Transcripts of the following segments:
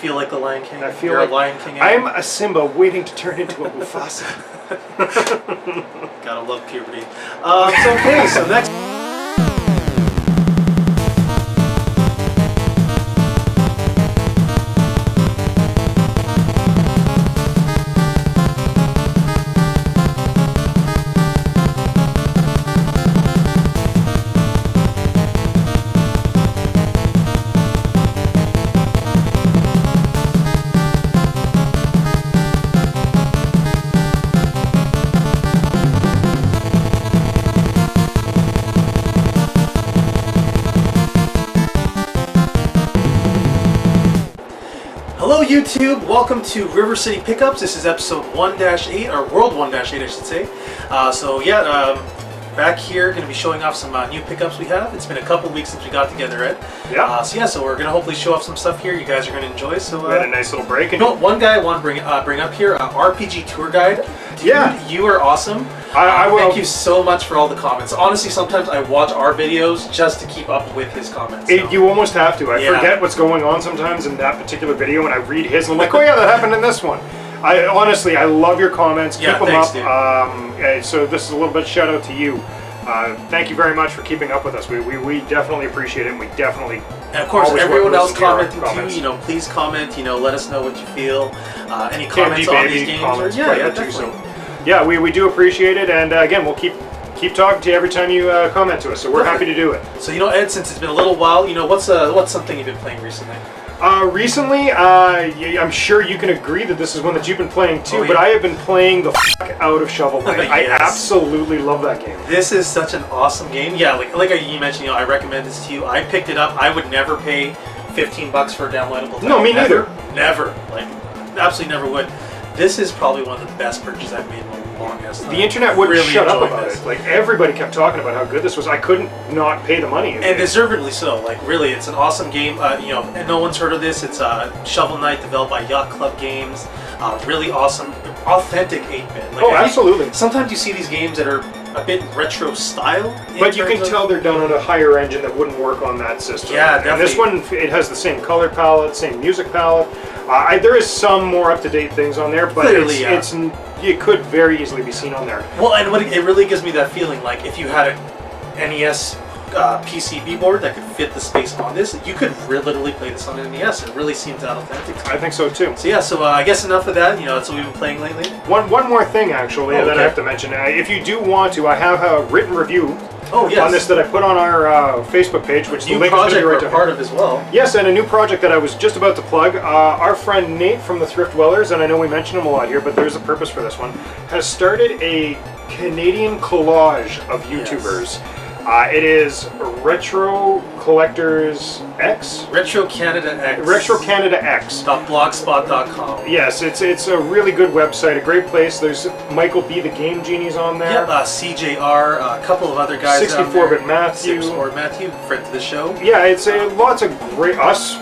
feel like the Lion King? I feel You're like a Lion King. I'm a Simba waiting to turn into a Mufasa. Gotta love puberty. So okay, so next. Hello YouTube, welcome to River City Pickups. This is episode 1-8, or World 1-8 I should say. Back here, going to be showing off some new pickups we have. It's been a couple weeks since we got together, Ed. Yeah. So we're going to hopefully show off some stuff here you guys are going to enjoy. So we had a nice little break. You know, one guy I want to bring up here, RPG Tour Guide. Dude, yeah. You are awesome. Thank you so much for all the comments. Honestly, sometimes I watch our videos just to keep up with his comments. So. You almost have to. I forget what's going on sometimes in that particular video, and I read his, and I'm like, oh yeah, that happened in this one. Honestly, I love your comments. Keep them up. So this is a little bit shout out to you. Thank you very much for keeping up with us. We definitely appreciate it, and we definitely. And of course, everyone else commenting too. You know, please comment. You know, let us know what you feel. Any comments on these games? We do appreciate it, and again, we'll keep talking to you every time you comment to us. So we're happy to do it. So you know, Ed, since it's been a little while, you know, what's something you've been playing recently? I'm sure you can agree that this is one that you've been playing too, but I have been playing the f*** out of Shovel Knight. Yes. I absolutely love that game. This is such an awesome game. Yeah, like you mentioned, you know, I recommend this to you. I picked it up. I would never pay $15 for a downloadable title. No, me neither. Never. Like, absolutely never would. This is probably one of the best purchases I've made in the longest time. The internet wouldn't shut up about it. Like, everybody kept talking about how good this was. I couldn't not pay the money. And deservedly so. Like, really, it's an awesome game. You know, and no one's heard of this. It's Shovel Knight, developed by Yacht Club Games. Really awesome, authentic 8-bit. Like, absolutely. Sometimes you see these games that are a bit retro style. But you can tell they're done on a higher engine that wouldn't work on that system. Yeah, definitely. And this one, it has the same color palette, same music palette. There is some more up-to-date things on there, but clearly, it could very easily be seen on there. Well, and it really gives me that feeling, like if you had a NES PCB board that could fit the space on this, you could literally play this on an NES. It really seems that authentic. I think so too. So yeah, I guess enough of that. You know, that's what we've been playing lately. One more thing actually that I have to mention. If you do want to, I have a written review. On this that I put on our Facebook page, which the link is going to be right to part of as well. Yes, and a new project that I was just about to plug. Our friend Nate from the ThriftDwellers, and I know we mention him a lot here, but there's a purpose for this one, has started a Canadian collage of YouTubers. It is Retro Collectors X? Retro Canada X. Retro Canada X. .blogspot.com. Yes, it's a really good website, a great place. There's MichaelBtheGameGenie's on there. Yep, CJR, a couple of other guys 64-bit Matthew. 64-bit Matthew, friend to the show. Yeah, it's lots of great,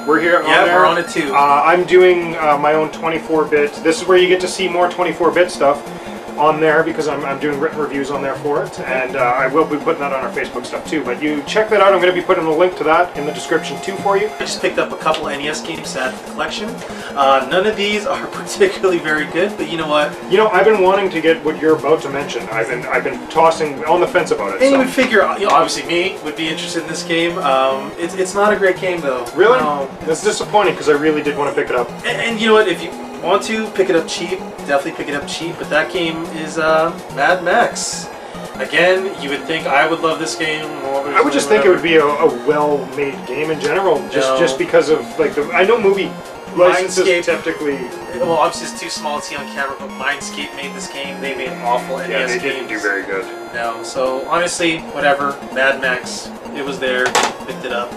we're here on there. Yeah, we're on it too. I'm doing my own 24-bit. This is where you get to see more 24-bit stuff on there, because I'm doing written reviews on there for it, and I will be putting that on our Facebook stuff too. But you check that out. I'm going to be putting a link to that in the description too for you. I just picked up a couple NES games to add to the collection. None of these are particularly very good, but you know what? You know, I've been wanting to get what you're about to mention. I've been tossing on the fence about it. And you would figure, you know, obviously me would be interested in this game. It's not a great game though. Really? No. That's disappointing because I really did want to pick it up. And you know what? If you want to pick it up cheap, definitely pick it up cheap, but that game is Mad Max. Again, you would think I would love this game. I would just think it would be a well-made game in general, just because of like I know movie licenses typically. Well, obviously it's too small to see on camera, but Mindscape made this game. They made awful NES games. Yeah, they didn't do very good. No, so honestly, whatever. Mad Max, it was there. Picked it up.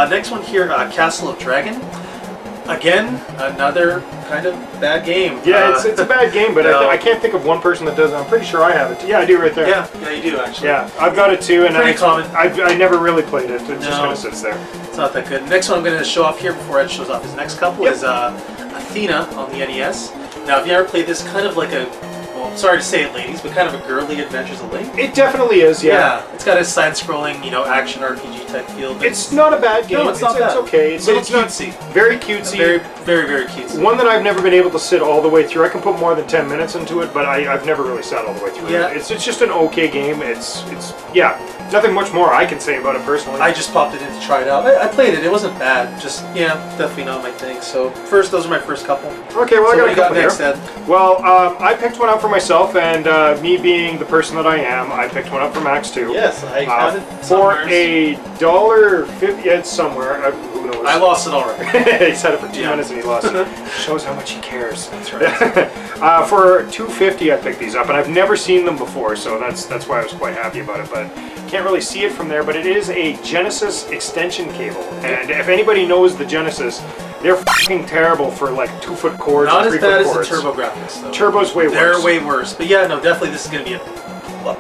Next one here, Castle of Dragon. Again, another kind of bad game. Yeah, it's a bad game, but I can't think of one person that does it. I'm pretty sure I have it. Yeah, I do right there. Yeah, you do actually. Yeah, I've got it too, and pretty common. I never really played it. It just kind of sits there. It's not that good. Next one I'm going to show off here before Ed shows off his next couple is Athena on the NES. Now, if you ever played this, kind of like a sorry to say it, ladies, but kind of a girly Adventures of Link. It definitely is, yeah. It's got a side-scrolling, you know, action RPG type feel. It's not a bad game. No, it's not bad. It's okay. It's cutesy. Very cutesy. Very cutesy. One that I've never been able to sit all the way through. I can put more than 10 minutes into it, but I've never really sat all the way through it. It's just an okay game. It's nothing much more I can say about it personally. I just popped it in to try it out. I played it. It wasn't bad. Just, definitely not my thing. So, those are my first couple. Okay, well, so I got a couple next, here. Ed? Well, I picked one up for myself, and me being the person that I am, I picked one up for Max too. Yes, I found it for $1.50. It's somewhere. Who knows? I lost it already. He said it for 2 minutes and he lost it. Shows how much he cares. That's right. For $2.50, I picked these up, and I've never seen them before, so that's why I was quite happy about it. But can't really see it from there. But it is a Genesis extension cable, and if anybody knows the Genesis, they're fucking terrible for like 2-foot cords. Not and as bad cords. as the TurboGrafx, though. Turbo's way worse. They're way worse. But yeah, no, definitely this is going to be a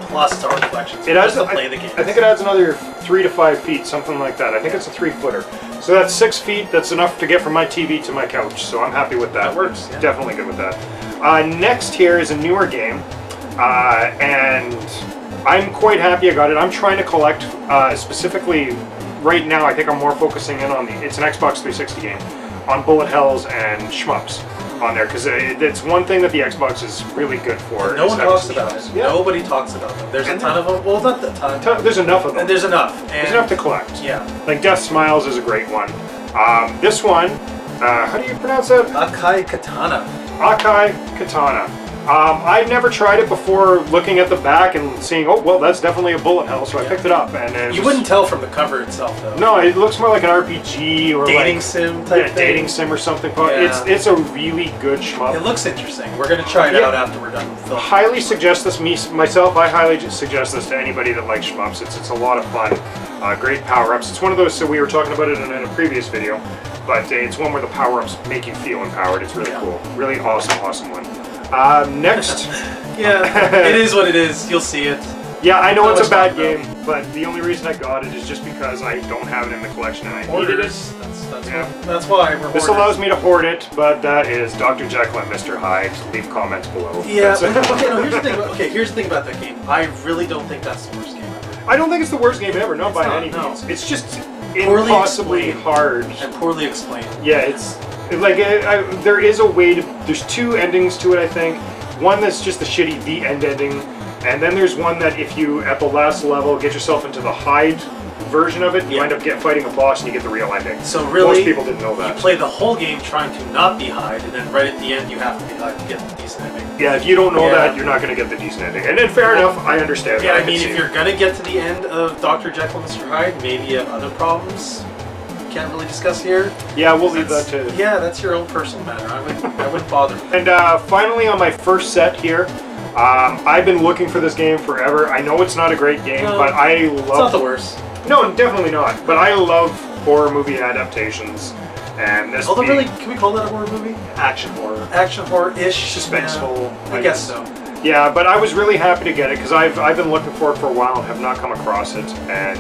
plus to our collection. So it adds, to play the game. I think it adds another 3 to 5 feet, something like that. I think it's a 3-footer. So that's 6 feet. That's enough to get from my TV to my couch. So I'm happy with that. That works. Yeah. Definitely good with that. Next here is a newer game, and I'm quite happy I got it. I'm trying to collect specifically right now. I think I'm more focusing in on it's an Xbox 360 game on bullet hells and shmups on there, because it's one thing that the Xbox is really good for. No one talks about it. Yeah. Nobody talks about them. There's a ton of them. Well, not a ton. There's enough of them. And there's enough. There's enough to collect. Yeah. Like Death Smiles is a great one. This one, how do you pronounce that? Akai Katana. Akai Katana. I've never tried it before looking at the back and seeing, oh, well, that's definitely a bullet hell, so I picked it up. And you wouldn't tell from the cover itself, though. No, it looks more like an RPG or dating sim type thing. Dating sim or something. It's a really good shmup. It looks interesting. We're going to try it out after we're done filming. Highly suggest this, myself, I highly suggest this to anybody that likes shmups. It's a lot of fun. Great power-ups. It's one of those, so we were talking about it in a previous video, but it's one where the power-ups make you feel empowered. It's really cool. Really awesome one. Next. It is what it is. You'll see it. Yeah, I know it's a bad game, but the only reason I got it is just because I don't have it in the collection and I needed it. That's why we're This allows me to hoard it, but that is Dr. Jekyll and Mr. Hyde. Leave comments below. Yeah. Here's the thing about that game. I really don't think that's the worst game ever. I don't think it's the worst game ever. Not by any means. It's just impossibly hard and poorly explained. Yeah, it's like there is a way to. There's 2 endings to it, I think. One that's just the shitty the end ending, and then there's one that if you at the last level get yourself into the Hyde version of it, you end up fighting a boss and you get the real ending. So really, most people didn't know that. You play the whole game trying to not be Hyde, and then right at the end you have to be Hyde to get the decent ending. Yeah, if you don't know that, you're not going to get the decent ending. And then fair enough, I understand. Yeah, I mean, if you're going to get to the end of Dr. Jekyll and Mr. Hyde, maybe you have other problems. Can't really discuss here. Yeah, we'll leave that to. Yeah, that's your own personal matter. I wouldn't bother. And finally, on my first set here, I've been looking for this game forever. I know it's not a great game, but I love. It's not the worst. No, definitely not. But I love horror movie adaptations, and this. Although, really, can we call that a horror movie? Action horror. Action horror-ish. Suspenseful. Yeah, I guess so. Yeah, but I was really happy to get it because I've been looking for it for a while and have not come across it, and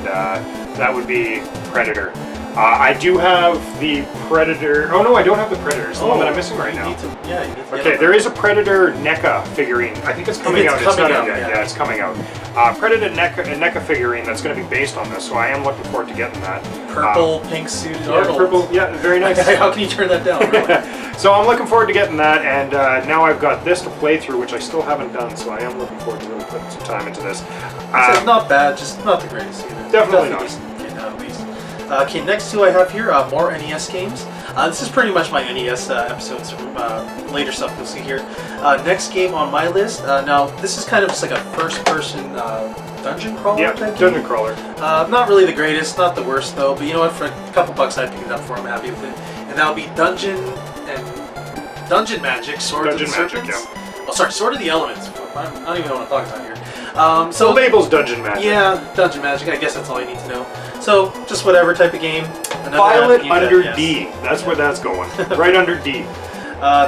that would be Predator. I do have the Predator. Oh no, I don't have the Predator. It's the one that I'm missing right now. You need to okay, there is a Predator NECA figurine. I think it's coming out. It's not out yet. Yeah, it's coming out. Predator NECA figurine that's going to be based on this, so I am looking forward to getting that. Purple, pink suited. Yeah, purple. Yeah, very nice. How can you turn that down? Really? So I'm looking forward to getting that, and now I've got this to play through, which I still haven't done. So I am looking forward to really putting some time into this. It's not bad, just not the greatest either. Definitely not. At least. Okay, next 2 I have here, more NES games. This is pretty much my NES episodes from later stuff you'll see here. Next game on my list, now this is kind of just like a first-person dungeon crawler type game. Dungeon crawler. Not really the greatest, not the worst though, but you know what, for a couple bucks I'd pick it up for, I'm happy with it. And that'll be Dungeon Magic, Swords and Serpents. Oh, sorry, Sword of the Elements. I don't even know what I'm talking about here. So the label's Dungeon Magic. Yeah, Dungeon Magic, I guess that's all you need to know. So, just whatever type of game. File it under D. That's where that's going. Right under D.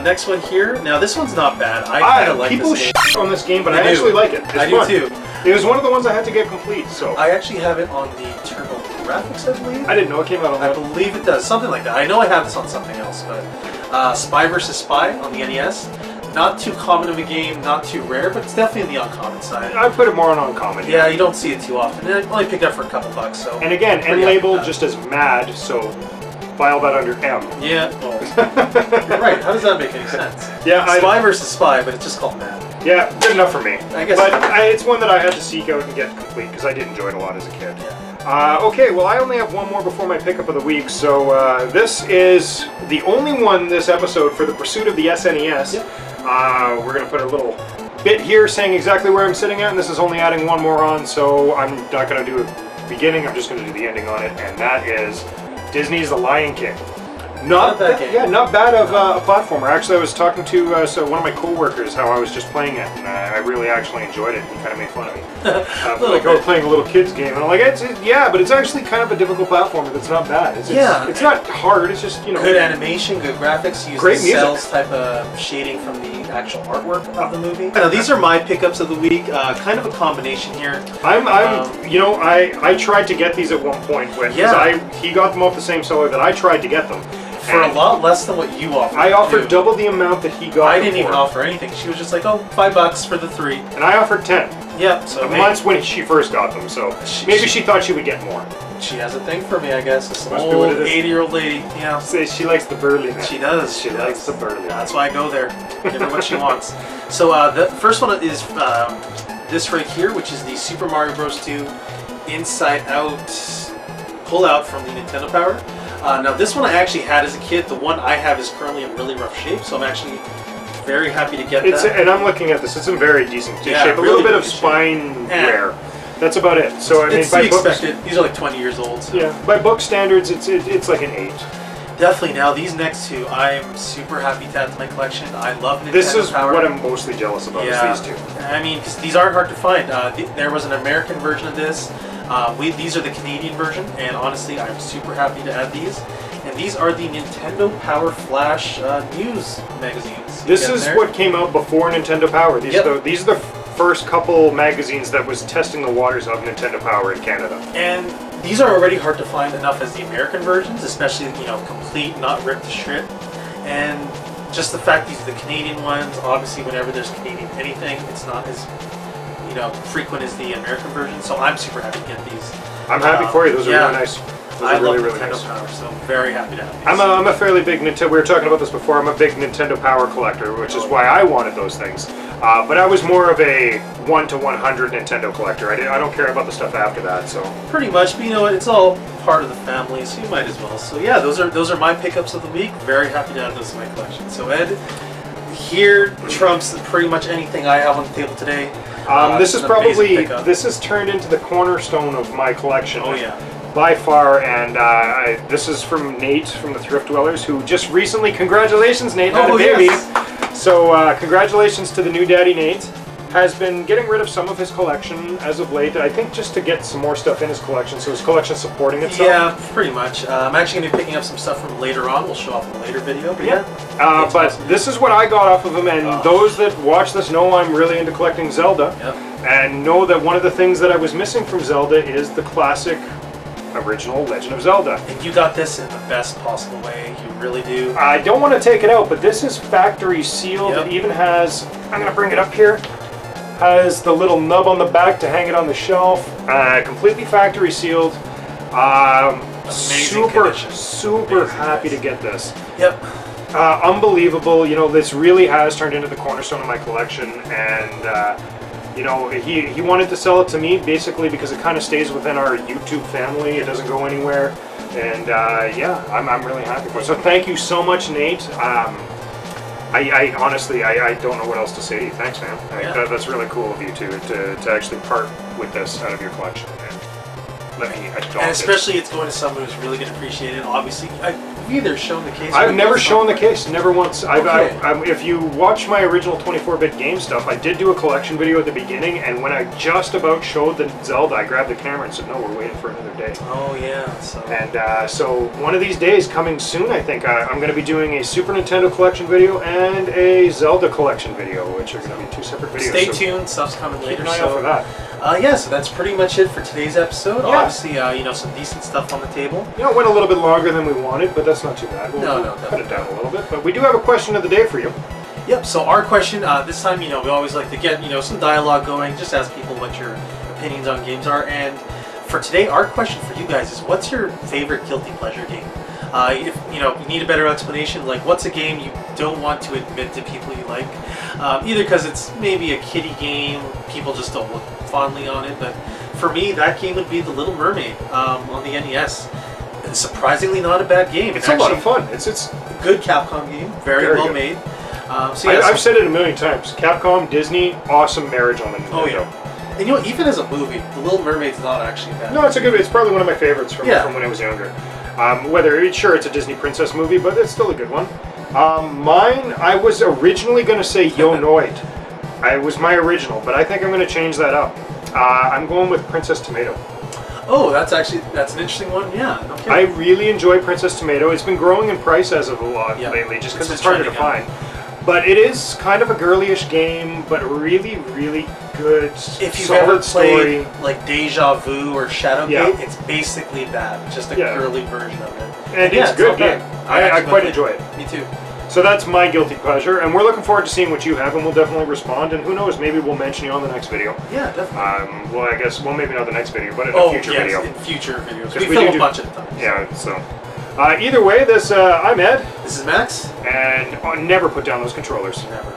Next one here. Now, this one's not bad. I kind of like this game. People shit on this game, but I actually like it. It's I fun. do too. It was one of the ones I had to get complete, so. I actually have it on the TurboGrafx, I believe. I didn't know it came out on that. I believe it does. Something like that. I know I have this on something else, but Spy vs. Spy on the NES. not too common of a game, not too rare, but it's definitely in the uncommon side. I put it more on uncommon. Yeah, you don't see it too often. And I only picked it up for a couple bucks, so. And again, N labeled just as mad, so file that under M. Yeah, well, you're right. How does that make any sense? Yeah, Spy versus Spy, but it's just called mad. Yeah, good enough for me. I guess. But it's one that I had to seek out and get complete because I did enjoy it a lot as a kid. Yeah. Okay, well, I only have one more before my pickup of the week, so this is the only one this episode for the pursuit of the SNES. Yep. We're going to put a little bit here saying exactly where I'm sitting at, and this is only adding one more on, so I'm not going to do a beginning, I'm just going to do the ending on it, and that is Disney's The Lion King. Not bad game. Yeah, not bad of a platformer. Actually, I was talking to one of my co-workers how I was just playing it, and I really actually enjoyed it. He kind of made fun of me. Like I was playing a little kid's game, and I'm like, yeah, but it's actually kind of a difficult platformer that's not bad. It's not hard, it's just, you know. Good animation, good graphics, use great the music. cells type of shading from the actual artwork of the movie. Now, these are my pickups of the week, kind of a combination here. You know, I tried to get these at one point, because he got them off the same seller that I tried to get them. For a lot less than what you offered. I offered double the amount that he got. I didn't even offer anything. She was just like, oh, $5 for the 3. And I offered 10. Yep. So months when she first got them, so maybe she thought she would get more. She has a thing for me, I guess. This Must old 80-year-old lady. Yeah. She likes the burliness. She does. She likes the burliness. That's why I go there. Give her what she wants. So the first one is this right here, which is the Super Mario Bros. 2 Inside Out pull-out from the Nintendo Power. Now this one I actually had as a kid. The one I have is currently in really rough shape, so I'm actually very happy to get that. And I'm looking at this. It's in very decent shape. Yeah, a little bit of spine wear. That's about it. So I mean, it's by expected. These are like 20 years old. So. Yeah, by book standards, it's like an 8. Definitely. Now these next two, I'm super happy to add to my collection. I love Nintendo This is Power. what I'm mostly jealous about. Is these two. I mean, because these aren't hard to find. There was an American version of this. These are the Canadian version, and honestly, I'm super happy to add these. And these are the Nintendo Power Flash news magazines. This is what came out before Nintendo Power. These are the first couple magazines that was testing the waters of Nintendo Power in Canada. And these are already hard to find enough as the American versions, especially, you know, complete, not ripped to shred. And just the fact these are the Canadian ones, obviously whenever there's Canadian anything, it's not as, you know, frequent as the American version. So I'm super happy to get these. I'm happy for you. Those are really nice. I love Nintendo Power, so I'm very happy to have these. I'm a fairly big Nintendo. We were talking about this before. I'm a big Nintendo Power collector, which is why I wanted those things. But I was more of a 1 to 100 Nintendo collector. I don't care about the stuff after that. So pretty much, but you know what? It's all part of the family, so you might as well. So yeah, those are my pickups of the week. Very happy to add those to my collection. So Ed, here trumps pretty much anything I have on the table today. This is turned into the cornerstone of my collection. Oh yeah. By far, and this is from Nate from the ThriftDwellers, who just recently, congratulations Nate, had a baby. Yes. So congratulations to the new daddy Nate. Has been getting rid of some of his collection as of late, I think just to get some more stuff in his collection, so his collection's supporting itself. Yeah, pretty much. I'm actually going to be picking up some stuff from later on. We'll show off in a later video, but yeah. But this is what I got off of him, and those that watch this know I'm really into collecting Zelda, and know that one of the things that I was missing from Zelda is the classic original Legend of Zelda. And you got this in the best possible way, you really do. I don't want to take it out, but this is factory sealed. It even has, I'm going to bring it up here, has the little nub on the back to hang it on the shelf. Completely factory sealed. Super happy to get this. Yep. Unbelievable. You know, this really has turned into the cornerstone of my collection, and you know, he wanted to sell it to me basically because it kind of stays within our YouTube family. It doesn't go anywhere, and yeah, I'm really happy for it. So thank you so much, Nate. I honestly don't know what else to say to you. Thanks, man. That's really cool of you to actually part with this out of your collection and let me adopt it. And especially it's going to someone who's really going to appreciate it. Obviously, I've either shown the case. I've never shown the case, never once. If you watch my original 24-bit game stuff, I did do a collection video at the beginning, and when I just about showed the Zelda, I grabbed the camera and said, no, we're waiting for another day. Oh, yeah. So one of these days, coming soon, I think, I'm going to be doing a Super Nintendo collection video and a Zelda collection video, which are going to be 2 separate videos. Stay tuned, stuff's coming later. Keep an eye out for that. Yeah, so that's pretty much it for today's episode. Yeah. Obviously, you know, some decent stuff on the table. You know, it went a little bit longer than we wanted, but that's not too bad. We'll no, cut it down a little bit. But we do have a question of the day for you. Yep. So our question this time, we always like to get some dialogue going. Just ask people what your opinions on games are. And for today, our question for you guys is, what's your favorite guilty pleasure game? If you need a better explanation, like what's a game you don't want to admit to people you like, either because it's maybe a kiddie game, people just don't look fondly on it. But for me, that game would be The Little Mermaid on the NES. It's surprisingly not a bad game. It's actually a lot of fun. It's a good Capcom game, very well made. So I've said it a million times. Capcom, Disney, awesome marriage on the Nintendo. Oh yeah. And even as a movie, The Little Mermaid's not actually bad. No, it's probably one of my favorites from when I was younger. Sure, it's a Disney princess movie, but it's still a good one. Mine, I was originally going to say Yo Noid. It was my original, but I think I'm going to change that up. I'm going with Princess Tomato. Oh, that's an interesting one. Yeah. Okay. I really enjoy Princess Tomato. It's been growing in price as of a lot lately, just because it's harder to find. But it is kind of a girlyish game, but really, really good. If you've ever played like Deja Vu or Shadowgate, it's basically that, just a girly version of it. And it's a good game. I quite enjoy it. Me too. So that's my guilty pleasure, and we're looking forward to seeing what you have, and we'll definitely respond. And who knows, maybe we'll mention you on the next video. Yeah, definitely. I guess, maybe not the next video, but in a future video. In future videos. We film a bunch of times. Yeah, so. Either way, I'm Ed. This is Max. And never put down those controllers. Never.